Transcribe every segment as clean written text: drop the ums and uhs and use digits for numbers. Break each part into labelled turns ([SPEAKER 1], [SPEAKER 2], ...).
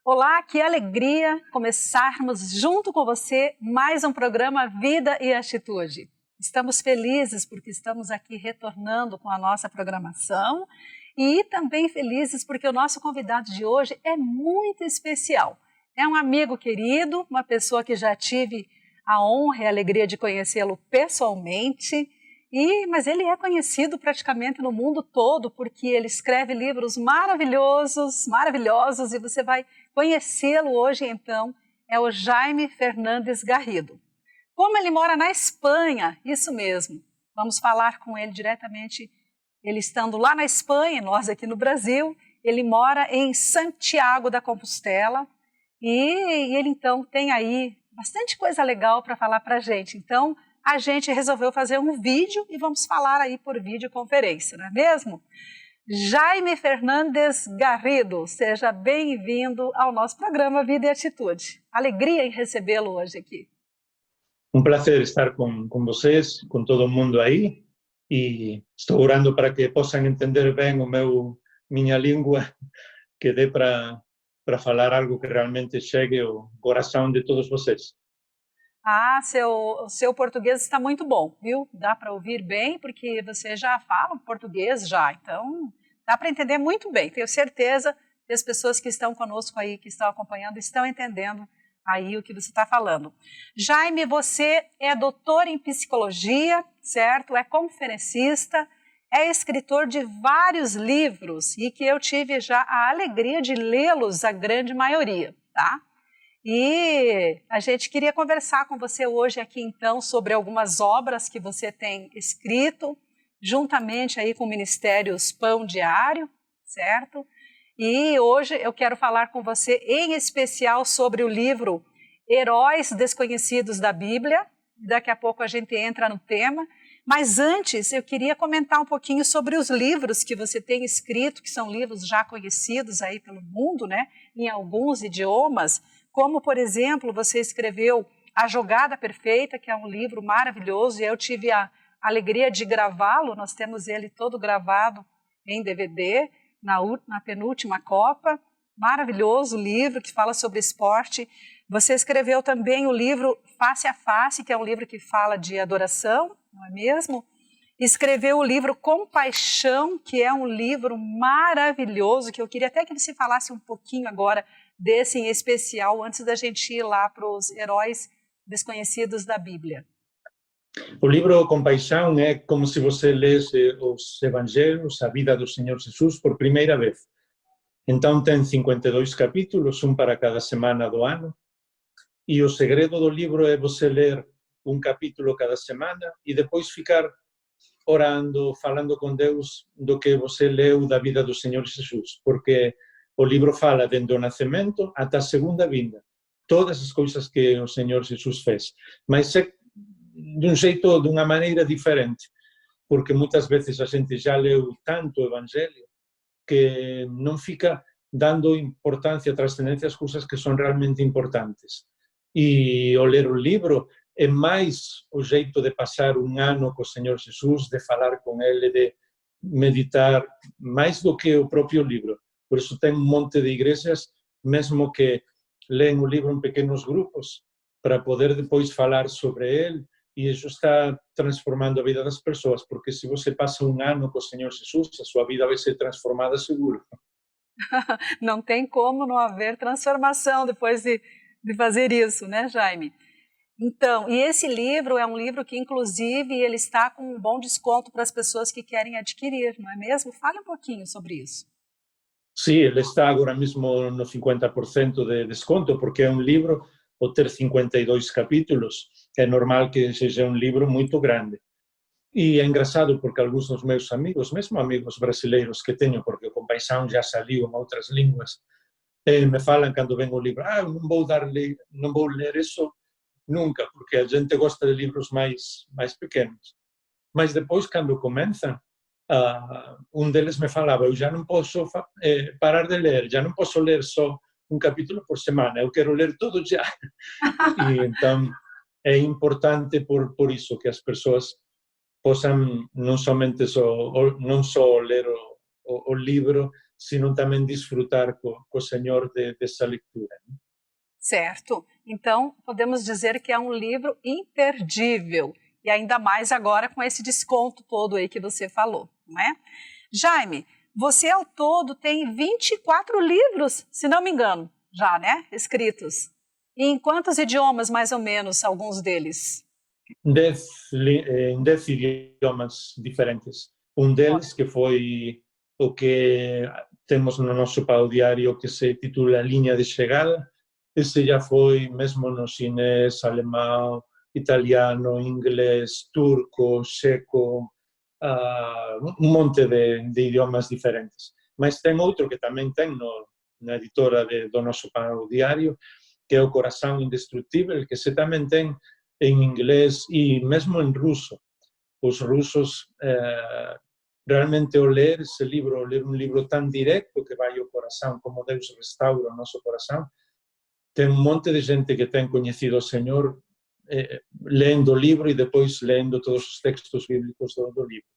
[SPEAKER 1] Olá, que alegria começarmos junto com você mais um programa Vida e Atitude. Estamos felizes porque estamos aqui retornando com a nossa programação e também felizes porque o nosso convidado de hoje é muito especial. É um amigo querido, uma pessoa que já tive a honra e a alegria de conhecê-lo pessoalmente, mas ele é conhecido praticamente no mundo todo porque ele escreve livros maravilhosos e você vai conhecê-lo hoje então, é o Jaime Fernandes Garrido. Como ele mora na Espanha, isso mesmo, vamos falar com ele diretamente, ele estando lá na Espanha, nós aqui no Brasil, ele mora em Santiago da Compostela e ele então tem aí bastante coisa legal para falar para a gente. Então, a gente resolveu fazer um vídeo e vamos falar aí por videoconferência, não é mesmo? Jaime Fernandes Garrido, seja bem-vindo ao nosso programa Vida e Atitude. Alegria em recebê-lo hoje aqui.
[SPEAKER 2] Um prazer estar com vocês, com todo mundo aí, e estou orando para que possam entender bem minha língua, que dê para falar algo que realmente chegue ao coração de todos vocês.
[SPEAKER 1] O seu português está muito bom, viu? Dá para ouvir bem, porque você já fala português já, então dá para entender muito bem. Tenho certeza que as pessoas que estão conosco aí, que estão acompanhando, estão entendendo aí o que você está falando. Jaime, você é doutor em psicologia, certo? É conferencista, é escritor de vários livros e que eu tive já a alegria de lê-los, a grande maioria, tá? E a gente queria conversar com você hoje aqui então sobre algumas obras que você tem escrito, juntamente aí com o Ministérios Pão Diário, certo? E hoje eu quero falar com você em especial sobre o livro Heróis Desconhecidos da Bíblia. Daqui a pouco a gente entra no tema. Mas antes eu queria comentar um pouquinho sobre os livros que você tem escrito, que são livros já conhecidos aí pelo mundo, né? Em alguns idiomas. Como, por exemplo, você escreveu A Jogada Perfeita, que é um livro maravilhoso, e eu tive a alegria de gravá-lo, nós temos ele todo gravado em DVD, na penúltima Copa, maravilhoso livro que fala sobre esporte. Você escreveu também o livro Face a Face, que é um livro que fala de adoração, não é mesmo? Escreveu o livro Compaixão, que é um livro maravilhoso, que eu queria até que você falasse um pouquinho agora desse em especial, antes da gente ir lá para os heróis desconhecidos da Bíblia.
[SPEAKER 2] O livro Compaixão é como se você lesse os evangelhos, a vida do Senhor Jesus por primeira vez. Então tem 52 capítulos, um para cada semana do ano, e o segredo do livro é você ler um capítulo cada semana e depois ficar orando, falando com Deus do que você leu da vida do Senhor Jesus, porque o livro fala desde o nascimento até a segunda vinda, todas as coisas que o Senhor Jesus fez, mas é de um jeito, de uma maneira diferente, porque muitas vezes a gente já leu tanto o Evangelho que não fica dando importância, transcendência às coisas que são realmente importantes. E ao ler o livro é mais o jeito de passar um ano com o Senhor Jesus, de falar com Ele, de meditar, mais do que o próprio livro. Por isso tem um monte de igrejas, mesmo que leem o livro em pequenos grupos, para poder depois falar sobre ele, e isso está transformando a vida das pessoas, porque se você passa um ano com o Senhor Jesus, a sua vida vai ser transformada seguro.
[SPEAKER 1] Não tem como não haver transformação depois de fazer isso, né, Jaime? Então, e esse livro é um livro que, inclusive, ele está com um bom desconto para as pessoas que querem adquirir, não é mesmo? Fale um pouquinho sobre isso.
[SPEAKER 2] Sim, ele está agora mesmo no 50% de desconto, porque é um livro, por ter 52 capítulos, é normal que seja um livro muito grande. E é engraçado porque alguns dos meus amigos, mesmo amigos brasileiros que tenho, porque o Compaixão já saiu em outras línguas, me falam quando vem o livro, não vou ler isso nunca, porque a gente gosta de livros mais pequenos. Mas depois, quando começam, um deles me falava, eu já não posso parar de ler, já não posso ler só um capítulo por semana, eu quero ler tudo já. E então é importante por isso que as pessoas possam não só ler o livro, senão também desfrutar com o Senhor dessa leitura.
[SPEAKER 1] Certo. Então, podemos dizer que é um livro imperdível. E ainda mais agora com esse desconto todo aí que você falou, não é? Jaime, você ao todo tem 24 livros, se não me engano, já, né? Escritos. E em quantos idiomas, mais ou menos, alguns deles?
[SPEAKER 2] Em 10 idiomas diferentes. Um deles, que foi o que temos no nosso pau diário, que se titula Linha de Chegada, esse já foi mesmo no chinês, alemão, italiano, inglês, turco, checo, um monte de idiomas diferentes. Mas tem outro que também tem na editora do nosso pau diário, que é o Coração Indestrutível, que se também tem em inglês e mesmo em russo. Os russos, realmente, ao ler esse livro, ler um livro tão direto que vai ao coração, como Deus restaura o nosso coração, tem um monte de gente que tem conhecido o Senhor lendo o livro e depois lendo todos os textos bíblicos do livro.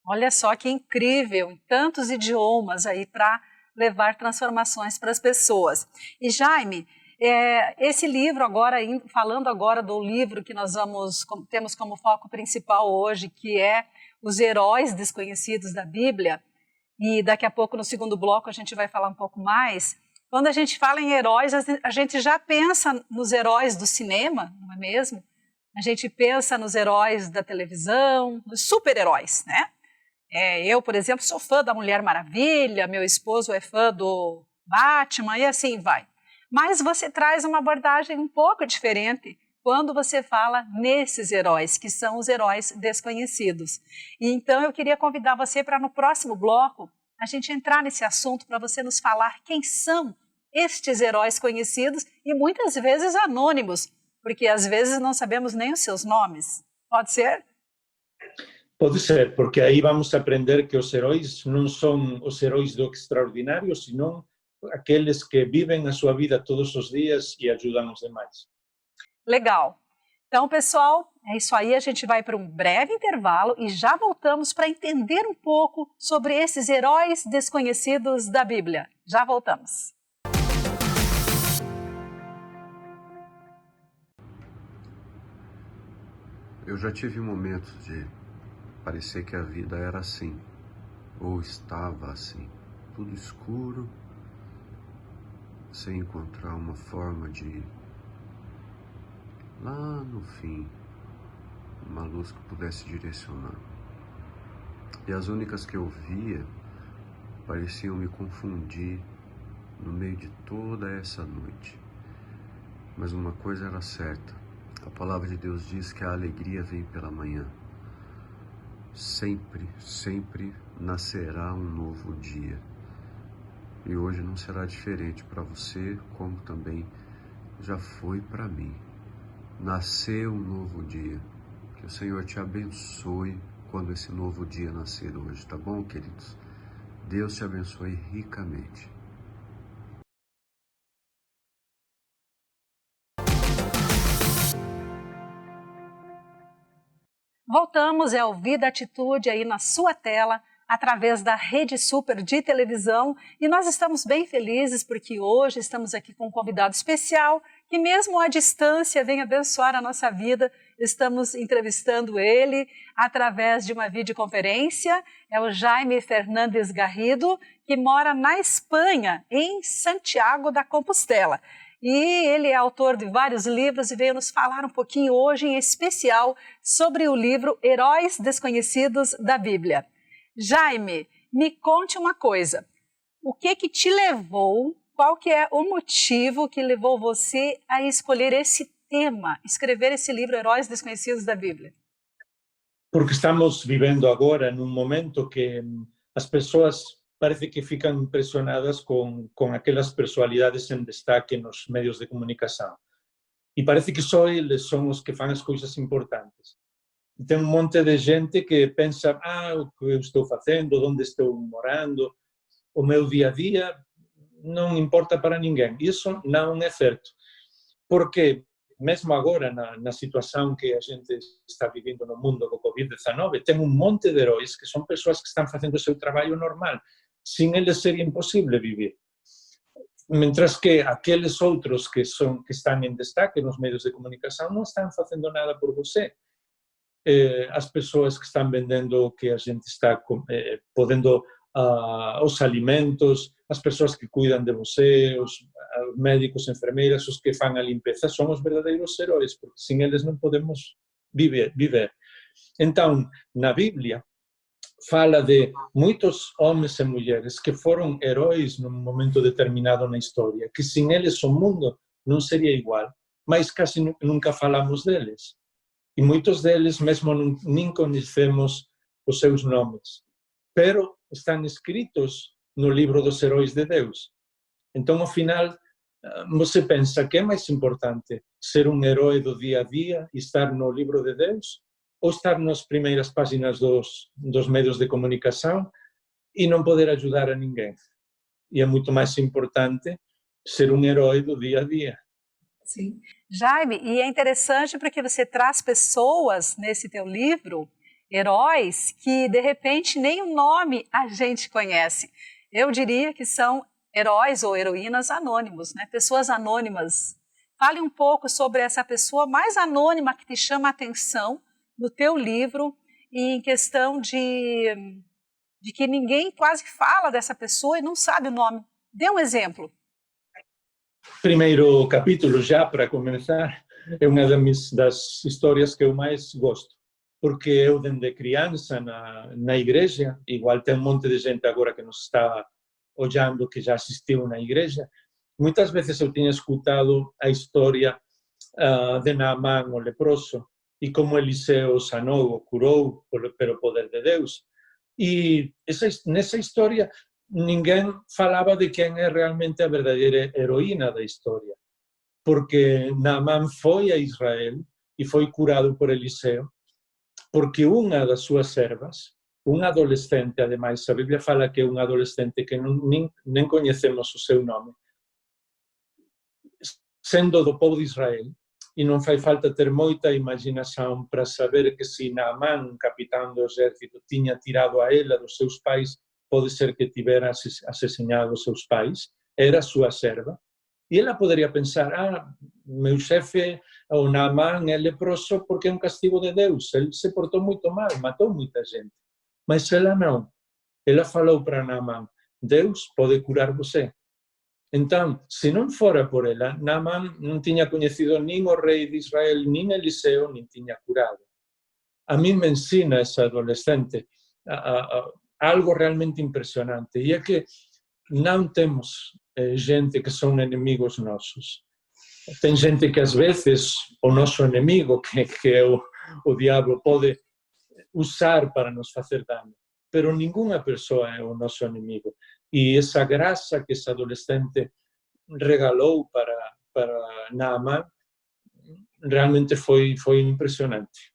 [SPEAKER 1] Olha só que incrível, em tantos idiomas aí para levar transformações para as pessoas. E Jaime, esse livro agora, falando agora do livro que nós temos como foco principal hoje, que é Os Heróis Desconhecidos da Bíblia, e daqui a pouco no segundo bloco a gente vai falar um pouco mais. Quando a gente fala em heróis, a gente já pensa nos heróis do cinema, não é mesmo? A gente pensa nos heróis da televisão, nos super-heróis, né? Eu, por exemplo, sou fã da Mulher Maravilha, meu esposo é fã do Batman e assim vai. Mas você traz uma abordagem um pouco diferente quando você fala nesses heróis, que são os heróis desconhecidos. E então eu queria convidar você para no próximo bloco a gente entrar nesse assunto para você nos falar quem são estes heróis conhecidos e muitas vezes anônimos, porque às vezes não sabemos nem os seus nomes. Pode ser?
[SPEAKER 2] Pode ser, porque aí vamos aprender que os heróis não são os heróis do extraordinário, senão aqueles que vivem a sua vida todos os dias e ajudam os demais.
[SPEAKER 1] Legal. Então, pessoal, é isso aí. A gente vai para um breve intervalo e já voltamos para entender um pouco sobre esses heróis desconhecidos da Bíblia. Já voltamos.
[SPEAKER 3] Eu já tive momentos de parecer que a vida era assim, ou estava assim, tudo escuro, sem encontrar uma forma de, lá no fim, uma luz que pudesse direcionar. E as únicas que eu via pareciam me confundir no meio de toda essa noite. Mas uma coisa era certa, a palavra de Deus diz que a alegria vem pela manhã. Sempre, sempre nascerá um novo dia. E hoje não será diferente para você, como também já foi para mim. Nasceu um novo dia. Que o Senhor te abençoe quando esse novo dia nascer hoje, tá bom, queridos? Deus te abençoe ricamente.
[SPEAKER 1] Voltamos, é o Vida Atitude aí na sua tela, através da Rede Super de televisão, e nós estamos bem felizes porque hoje estamos aqui com um convidado especial que mesmo à distância vem abençoar a nossa vida. Estamos entrevistando ele através de uma videoconferência, é o Jaime Fernandes Garrido, que mora na Espanha, em Santiago da Compostela. E ele é autor de vários livros e veio nos falar um pouquinho hoje, em especial, sobre o livro Heróis Desconhecidos da Bíblia. Jaime, me conte uma coisa. O que te levou, qual que é o motivo que levou você a escolher esse tema, escrever esse livro Heróis Desconhecidos da Bíblia?
[SPEAKER 2] Porque estamos vivendo agora num momento que as pessoas parece que ficam impressionadas com aquelas personalidades em destaque nos meios de comunicação. E parece que só eles são os que fazem as coisas importantes. E tem um monte de gente que pensa, o que eu estou fazendo, onde estou morando, o meu dia a dia, não importa para ninguém. Isso não é certo. Por quê? mesmo agora, na situação que a gente está vivendo no mundo do Covid-19, tem um monte de heróis que são pessoas que estão fazendo o seu trabalho normal. Sem eles seria impossível viver. Mientras que aqueles outros que estão em destaque nos meios de comunicação não estão fazendo nada por você. As pessoas que estão vendendo o que a gente está podendo, os alimentos, as pessoas que cuidam de você, os médicos, enfermeiras, os que fazem a limpeza, são os verdadeiros heróis, porque sem eles não podemos viver. Então, na Bíblia, fala de muitos homens e mulheres que foram heróis num momento determinado na história, que sem eles o mundo não seria igual, mas quase nunca falamos deles. E muitos deles mesmo nem conhecemos os seus nomes, pero estão escritos no livro dos heróis de Deus. Então, ao final, você pensa que é mais importante ser um herói do dia a dia e estar no livro de Deus, ou estar nas primeiras páginas dos meios de comunicação e não poder ajudar a ninguém. E é muito mais importante ser um herói do dia a dia.
[SPEAKER 1] Sim. Jaime, e é interessante porque você traz pessoas nesse teu livro, heróis, que de repente nem o nome a gente conhece. Eu diria que são heróis ou heroínas anônimos, né? Pessoas anônimas. Fale um pouco sobre essa pessoa mais anônima que te chama a atenção no teu livro e em questão de que ninguém quase fala dessa pessoa e não sabe o nome. Dê um exemplo.
[SPEAKER 2] Primeiro capítulo, já para começar, é uma das histórias que eu mais gosto, porque eu, desde criança, na igreja, igual tem um monte de gente agora que nos está olhando, que já assistiu na igreja, muitas vezes eu tinha escutado a história de Naamán, o leproso, e como Eliseu sanou ou curou pelo poder de Deus. E nessa história ninguém falava de quem é realmente a verdadeira heroína da história, porque Naamán foi a Israel e foi curado por Eliseu, porque uma das suas servas, um adolescente, ademais, a Bíblia fala que é um adolescente que nem conhecemos o seu nome, sendo do povo de Israel, e não faz falta ter muita imaginação para saber que se Naamán, capitão do exército, tinha tirado a ela dos seus pais, pode ser que tivera assassinado os seus pais, era sua serva, e ela poderia pensar, meu chefe, o Naamán, é leproso porque é um castigo de Deus, ele se portou muito mal, matou muita gente. Mas ela não, ela falou para Naamán, Deus pode curar você. Então, se não fora por ela, Naamán não tinha conhecido nem o rei de Israel, nem Eliseu, nem tinha curado. A mim me ensina essa adolescente algo realmente impressionante, e é que não temos gente que são inimigos nossos. Tem gente que às vezes o nosso inimigo, que é o diabo, pode usar para nos fazer dano, pero nenhuma pessoa é o nosso inimigo. E essa graça que essa adolescente regalou para Naamán realmente foi impressionante.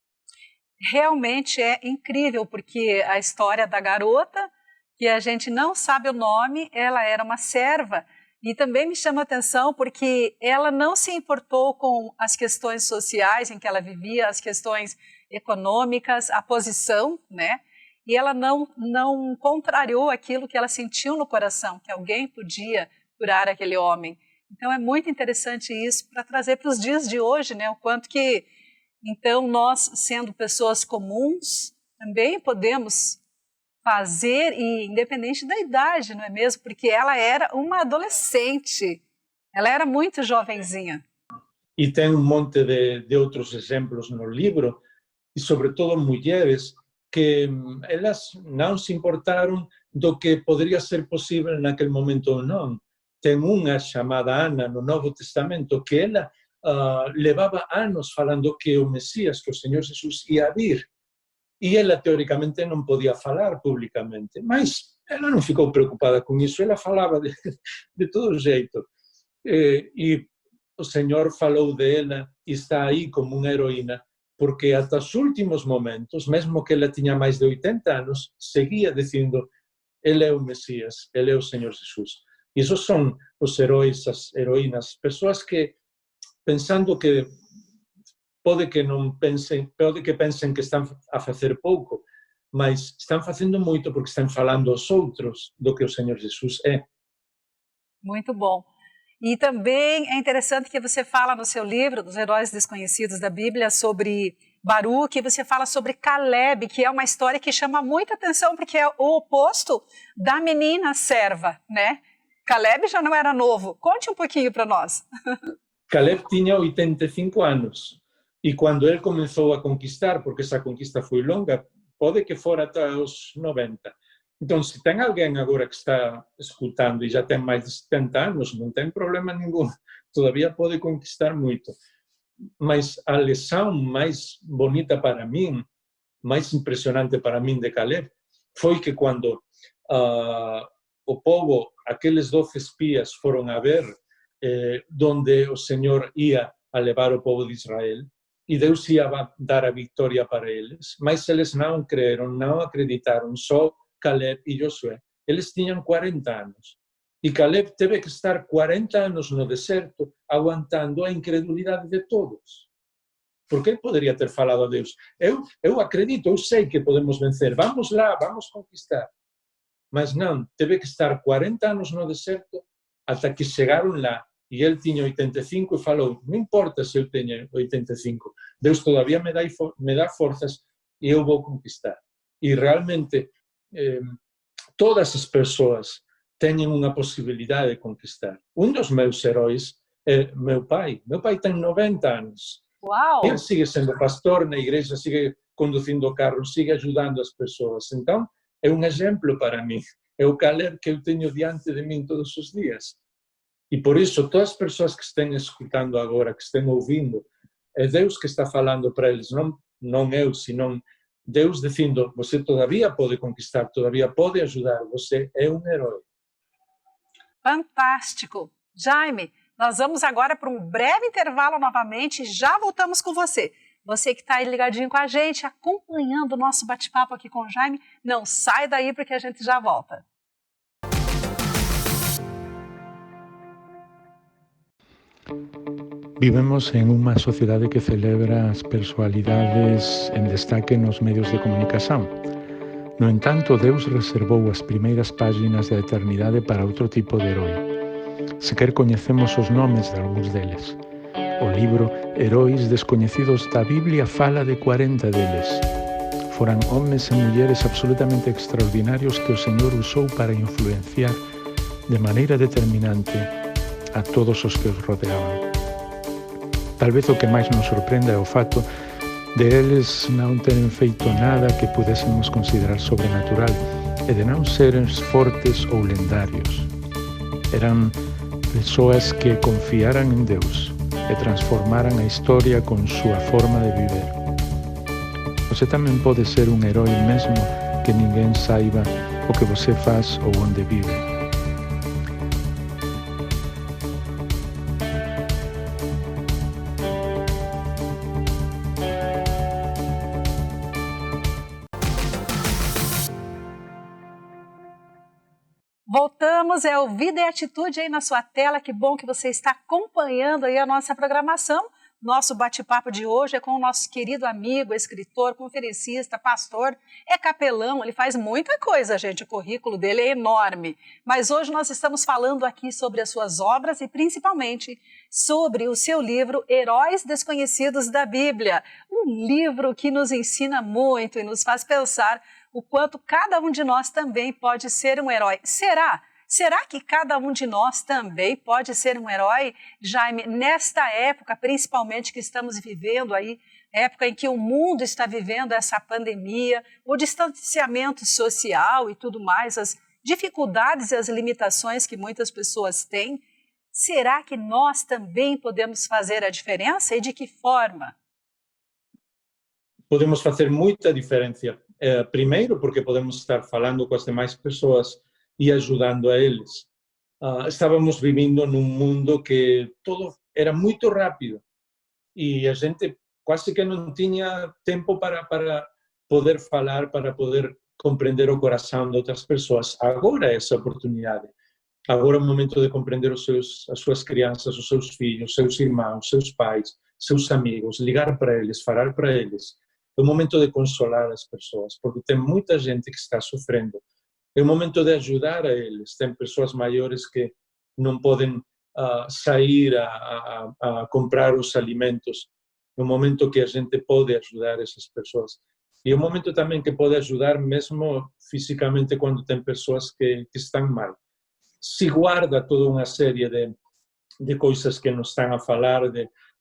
[SPEAKER 1] Realmente é incrível, porque a história da garota, que a gente não sabe o nome, ela era uma serva, e também me chama a atenção porque ela não se importou com as questões sociais em que ela vivia, as questões econômicas, a posição, né? E ela não contrariou aquilo que ela sentiu no coração, que alguém podia curar aquele homem. Então é muito interessante isso para trazer para os dias de hoje, né? O quanto que, então, nós, sendo pessoas comuns, também podemos fazer, e independente da idade, não é mesmo? Porque ela era uma adolescente, ela era muito jovenzinha.
[SPEAKER 2] E tem um monte de outros exemplos no livro, e sobretudo mulheres que elas não se importaram do que poderia ser possível naquele momento ou não. Tem uma chamada Ana no Novo Testamento que ela levava anos falando que o Messias, que o Senhor Jesus ia vir. E ela, teoricamente, não podia falar publicamente, mas ela não ficou preocupada com isso, ela falava de todo jeito. E o Senhor falou dela e está aí como uma heroína, porque até os últimos momentos, mesmo que ela tinha mais de 80 anos, seguia dizendo, ele é o Messias, ele é o Senhor Jesus. E esses são os heróis, as heroínas, pessoas que, pensando que pode que pensem que estão a fazer pouco, mas estão fazendo muito porque estão falando aos outros do que o Senhor Jesus é.
[SPEAKER 1] Muito bom. E também é interessante que você fala no seu livro, dos Heróis Desconhecidos da Bíblia, sobre Baruque, você fala sobre Caleb, que é uma história que chama muita atenção, porque é o oposto da menina serva, né? Caleb já não era novo. Conte um pouquinho para nós.
[SPEAKER 2] Caleb tinha 85 anos, e quando ele começou a conquistar, porque essa conquista foi longa, pode que fora até os 90. Então, se tem alguém agora que está escutando e já tem mais de 70 anos, não tem problema nenhum, todavia pode conquistar muito. Mas a lição mais bonita para mim, mais impressionante para mim de Caleb, foi que quando o povo, aqueles 12 espias foram a ver onde o Senhor ia a levar o povo de Israel, e Deus ia dar a vitória para eles, mas eles não creram, não acreditaram, só Caleb e Josué. Eles tinham 40 anos. E Caleb teve que estar 40 anos no deserto, aguantando a incredulidade de todos. Porque ele poderia ter falado a Deus, eu acredito, eu sei que podemos vencer, vamos lá, vamos conquistar. Mas não, teve que estar 40 anos no deserto, até que chegaram lá, e ele tinha 85 e falou, não importa se eu tenho 85, Deus todavia me dá forças e eu vou conquistar. E realmente, todas as pessoas têm uma possibilidade de conquistar. Um dos meus heróis é meu pai. Meu pai tem 90 anos.
[SPEAKER 1] Uau!
[SPEAKER 2] Ele sigue sendo pastor na igreja, sigue conduzindo o carro, sigue ajudando as pessoas. Então, é um exemplo para mim. É o Caleb que eu tenho diante de mim todos os dias. E por isso, todas as pessoas que estão escutando agora, que estão ouvindo, é Deus que está falando para eles, não eu, senão Deus dizendo, você todavia pode conquistar, todavia pode ajudar, você é um herói.
[SPEAKER 1] Fantástico! Jaime, nós vamos agora para um breve intervalo novamente e já voltamos com você. Você que está aí ligadinho com a gente, acompanhando o nosso bate-papo aqui com o Jaime, não sai daí porque a gente já volta.
[SPEAKER 4] Vivemos em uma sociedade que celebra as personalidades em destaque nos meios de comunicação. No entanto, Deus reservou as primeiras páginas da eternidade para outro tipo de herói. Sequer conhecemos os nomes de alguns deles. O livro Heróis Desconhecidos da Bíblia fala de 40 deles. Foram homens e mulheres absolutamente extraordinários que o Senhor usou para influenciar de maneira determinante a todos os que os rodeavam. Talvez o que mais nos surpreenda é o fato de eles não terem feito nada que pudéssemos considerar sobrenatural e de não serem fortes ou lendários. Eram pessoas que confiaram em Deus e transformaram a história com sua forma de viver. Você também pode ser um herói mesmo que ninguém saiba o que você faz ou onde vive.
[SPEAKER 1] Voltamos, é o Vida e Atitude aí na sua tela, que bom que você está acompanhando aí a nossa programação. Nosso bate-papo de hoje é com o nosso querido amigo, escritor, conferencista, pastor, é capelão, ele faz muita coisa, gente, o currículo dele é enorme. Mas hoje nós estamos falando aqui sobre as suas obras e principalmente sobre o seu livro Heróis Desconhecidos da Bíblia, um livro que nos ensina muito e nos faz pensar o quanto cada um de nós também pode ser um herói. Será que cada um de nós também pode ser um herói, Jaime, nesta época, principalmente que estamos vivendo aí, época em que o mundo está vivendo essa pandemia, o distanciamento social e tudo mais, as dificuldades e as limitações que muitas pessoas têm? Será que nós também podemos fazer a diferença e de que forma?
[SPEAKER 2] Podemos fazer muita diferença. Primeiro, porque podemos estar falando com as demais pessoas e ajudando a eles. Estávamos vivendo num mundo que tudo era muito rápido e a gente quase que não tinha tempo para poder falar, para poder compreender o coração de outras pessoas. Agora é essa oportunidade. Agora é o momento de compreender as suas crianças, os seus filhos, os seus irmãos, os seus pais, seus amigos, ligar para eles, falar para eles. É o momento de consolar as pessoas, porque tem muita gente que está sofrendo. É o momento de ajudar a eles. Tem pessoas maiores que não podem sair a comprar os alimentos. É um momento que a gente pode ajudar essas pessoas. E é um momento também que pode ajudar mesmo fisicamente quando tem pessoas que estão mal. Se guarda toda uma série de coisas que nos estão a falar,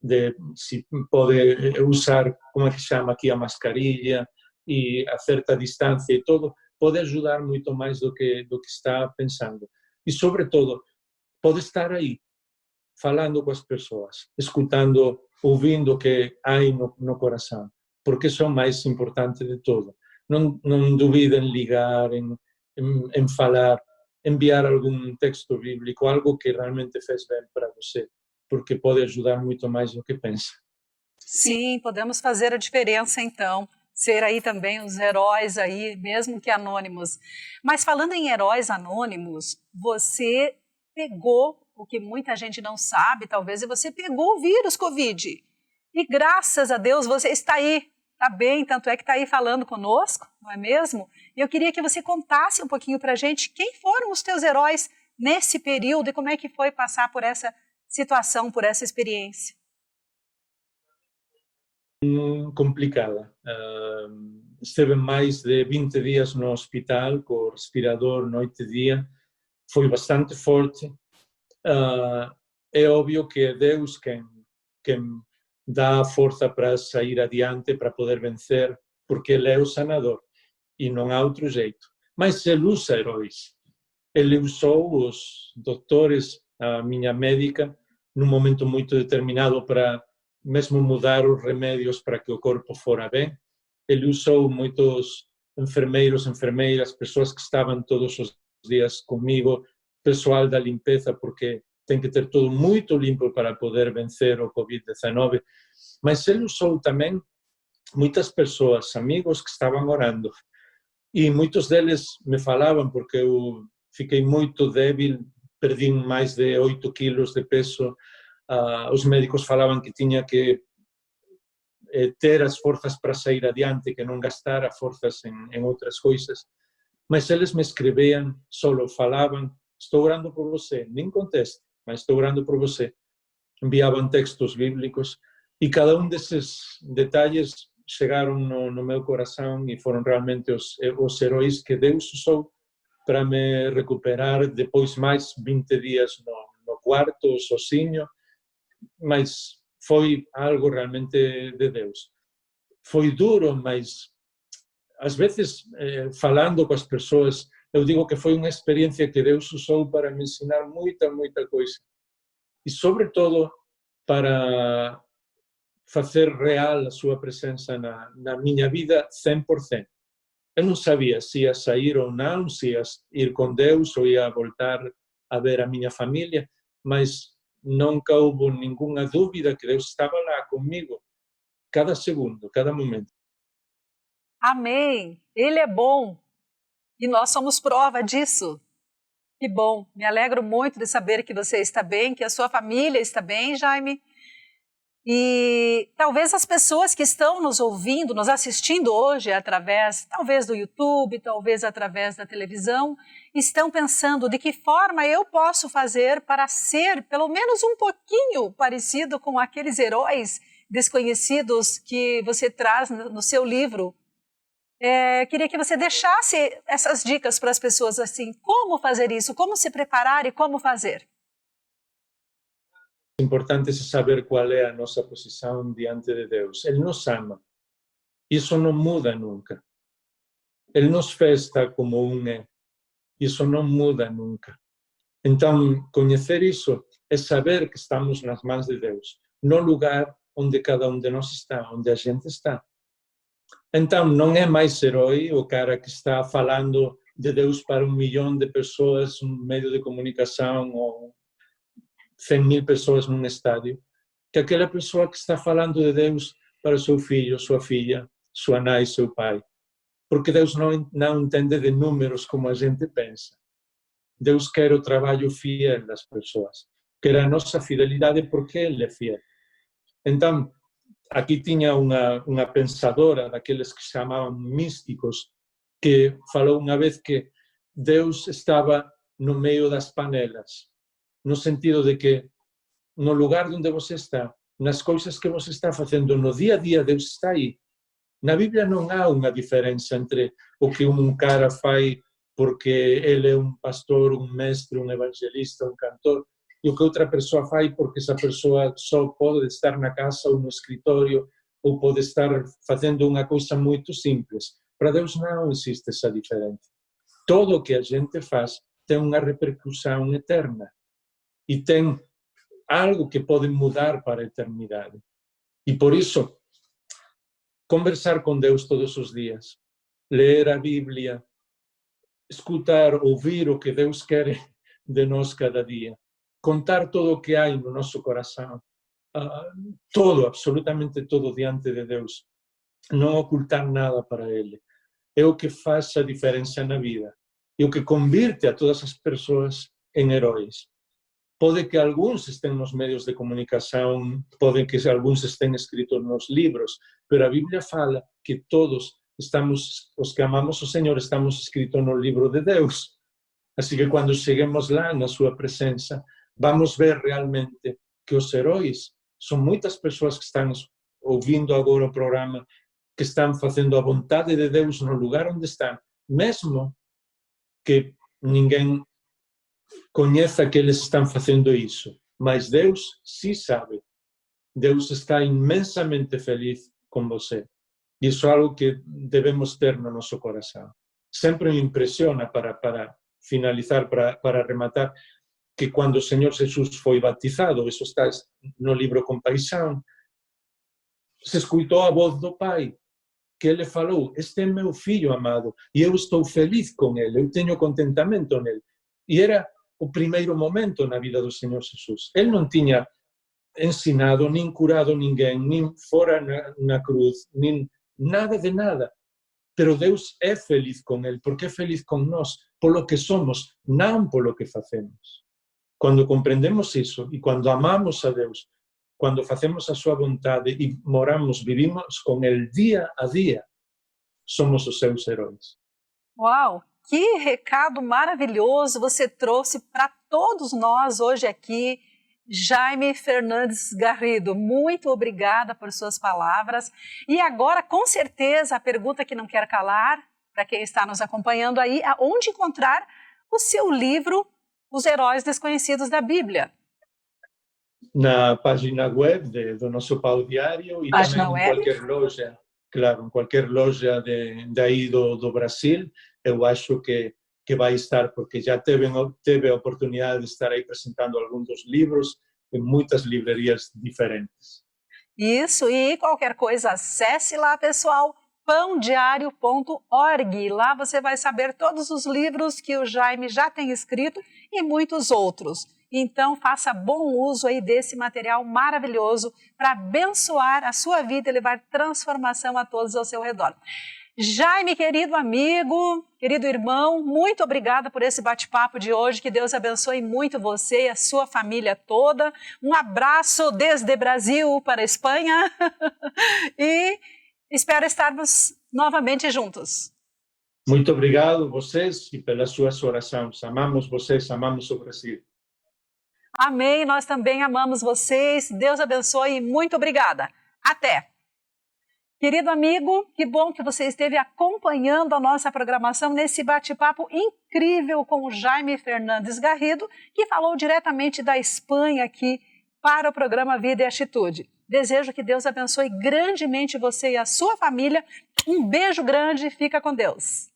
[SPEAKER 2] de se pode usar, como é que chama aqui, a mascarilha e a certa distância e tudo, pode ajudar muito mais do que está pensando. E, sobretudo, pode estar aí, falando com as pessoas, escutando, ouvindo o que há no coração, porque isso é o mais importante de tudo. Não duvidem em ligar, em falar, enviar algum texto bíblico, algo que realmente fez bem para você, porque pode ajudar muito mais do que pensa.
[SPEAKER 1] Sim, podemos fazer a diferença então, ser aí também os heróis aí, mesmo que anônimos. Mas falando em heróis anônimos, você pegou o que muita gente não sabe, talvez, e você pegou o vírus Covid. E graças a Deus você está aí, está bem, tanto é que está aí falando conosco, não é mesmo? E eu queria que você contasse um pouquinho para a gente quem foram os teus heróis nesse período e como é que foi passar por essa situação, por essa experiência.
[SPEAKER 2] Complicada. Esteve mais de 20 dias no hospital com o respirador noite e dia. Foi bastante forte. É óbvio que é Deus quem dá a força para sair adiante, para poder vencer, porque Ele é o sanador e não há outro jeito. Mas Ele usa heróis. Ele usou os doutores, a minha médica, num momento muito determinado para mesmo mudar os remédios para que o corpo fora bem. Ele usou muitos enfermeiros, enfermeiras, pessoas que estavam todos os dias comigo, pessoal da limpeza, porque tem que ter tudo muito limpo para poder vencer o Covid-19. Mas ele usou também muitas pessoas, amigos que estavam orando. E muitos deles me falavam, porque eu fiquei muito débil, perdi mais de 8 quilos de peso. Os médicos falavam que tinha que ter as forças para sair adiante, que não gastar as forças em outras coisas. Mas eles me escreviam, só falavam, estou orando por você, nem conteste, mas estou orando por você. Enviavam textos bíblicos e cada um desses detalhes chegaram no meu coração e foram realmente os heróis que Deus usou para me recuperar depois mais 20 dias no quarto, sozinho, mas foi algo realmente de Deus. Foi duro, mas às vezes, falando com as pessoas, eu digo que foi uma experiência que Deus usou para me ensinar muita, muita coisa. E, sobretudo, para fazer real a sua presença na minha vida 100%. Eu não sabia se ia sair ou não, se ia ir com Deus ou ia voltar a ver a minha família, mas nunca houve nenhuma dúvida que Deus estava lá comigo, cada segundo, cada momento.
[SPEAKER 1] Amém! Ele é bom e nós somos prova disso. Que bom! Me alegro muito de saber que você está bem, que a sua família está bem, Jaime. E talvez as pessoas que estão nos ouvindo, nos assistindo hoje através, talvez do YouTube, talvez através da televisão, estão pensando de que forma eu posso fazer para ser pelo menos um pouquinho parecido com aqueles heróis desconhecidos que você traz no seu livro. Queria que você deixasse essas dicas para as pessoas, assim, como fazer isso, como se preparar e como fazer.
[SPEAKER 2] É importante saber qual é a nossa posição diante de Deus. Ele nos ama. Isso não muda nunca. Ele nos fez tal como é. Isso não muda nunca. Então, conhecer isso é saber que estamos nas mãos de Deus, no lugar onde cada um de nós está, onde a gente está. Então, não é mais herói o cara que está falando de Deus para 1 milhão de pessoas no meio de comunicação ou 100.000 pessoas num estádio, que aquela pessoa que está falando de Deus para seu filho, sua filha, sua mãe, seu pai. Porque Deus não entende de números como a gente pensa. Deus quer o trabalho fiel das pessoas, quer a nossa fidelidade porque Ele é fiel. Então, aqui tinha uma pensadora, daqueles que se chamavam místicos, que falou uma vez que Deus estava no meio das panelas, no sentido de que no lugar onde você está, nas coisas que você está fazendo, no dia a dia, Deus está aí. Na Bíblia não há uma diferença entre o que um cara faz porque ele é um pastor, um mestre, um evangelista, um cantor, e o que outra pessoa faz porque essa pessoa só pode estar na casa ou no escritório ou pode estar fazendo uma coisa muito simples. Para Deus não existe essa diferença. Tudo o que a gente faz tem uma repercussão eterna e tem algo que pode mudar para a eternidade. E por isso, conversar com Deus todos os dias, ler a Bíblia, escutar, ouvir o que Deus quer de nós cada dia, contar todo o que há no nosso coração, todo, absolutamente todo diante de Deus, não ocultar nada para Ele, é o que faz a diferença na vida, e o que converte a todas as pessoas em heróis. Pode que alguns estén nos medios de comunicação, pode que alguns estén escritos nos livros, pero a Bíblia fala que todos estamos, os que amamos o Senhor, estamos escritos no livro de Deus. Assim que quando cheguemos lá na sua presença, vamos ver realmente que os heróis são muitas pessoas que estão ouvindo agora o programa, que estão fazendo a vontade de Deus no lugar onde estão, mesmo que ninguém conheça que eles estão fazendo isso, mas Deus sim sabe. Deus está imensamente feliz com você. Isso é algo que devemos ter no nosso coração. Sempre me impressiona, para finalizar, para rematar, que quando o Senhor Jesus foi batizado, isso está no livro Compaixão, se escutou a voz do Pai, que ele falou: este é meu filho amado, e eu estou feliz com ele, eu tenho contentamento nele. E era o primeiro momento na vida do Senhor Jesus. Ele não tinha ensinado, nem curado ninguém, nem fora na cruz, nem nada de nada. Pero Deus é feliz com ele, porque é feliz com nós, pelo que somos, não pelo que fazemos. Quando compreendemos isso, e quando amamos a Deus, quando fazemos a sua vontade e moramos, vivimos com ele dia a dia, somos os seus heróis.
[SPEAKER 1] Uau! Que recado maravilhoso você trouxe para todos nós hoje aqui. Jaime Fernandes Garrido, muito obrigada por suas palavras. E agora, com certeza, a pergunta que não quer calar, para quem está nos acompanhando aí, onde encontrar o seu livro, Os Heróis Desconhecidos da Bíblia?
[SPEAKER 2] Na página web do nosso Pau Diário e
[SPEAKER 1] Página
[SPEAKER 2] também
[SPEAKER 1] web?
[SPEAKER 2] em qualquer loja, claro, em qualquer loja daí do Brasil, eu acho que vai estar, porque já teve a oportunidade de estar aí apresentando alguns dos livros em muitas livrarias diferentes.
[SPEAKER 1] Isso, e qualquer coisa, acesse lá, pessoal, pãodiario.org. Lá você vai saber todos os livros que o Jaime já tem escrito e muitos outros. Então, faça bom uso aí desse material maravilhoso para abençoar a sua vida e levar transformação a todos ao seu redor. Jaime, querido amigo, querido irmão, muito obrigada por esse bate-papo de hoje. Que Deus abençoe muito você e a sua família toda. Um abraço desde Brasil para a Espanha e espero estarmos novamente juntos.
[SPEAKER 2] Muito obrigado a vocês e pelas suas orações. Amamos vocês, amamos o Brasil.
[SPEAKER 1] Amém, nós também amamos vocês. Deus abençoe e muito obrigada. Até! Querido amigo, que bom que você esteve acompanhando a nossa programação nesse bate-papo incrível com o Jaime Fernandes Garrido, que falou diretamente da Espanha aqui para o programa Vida e Atitude. Desejo que Deus abençoe grandemente você e a sua família. Um beijo grande e fica com Deus.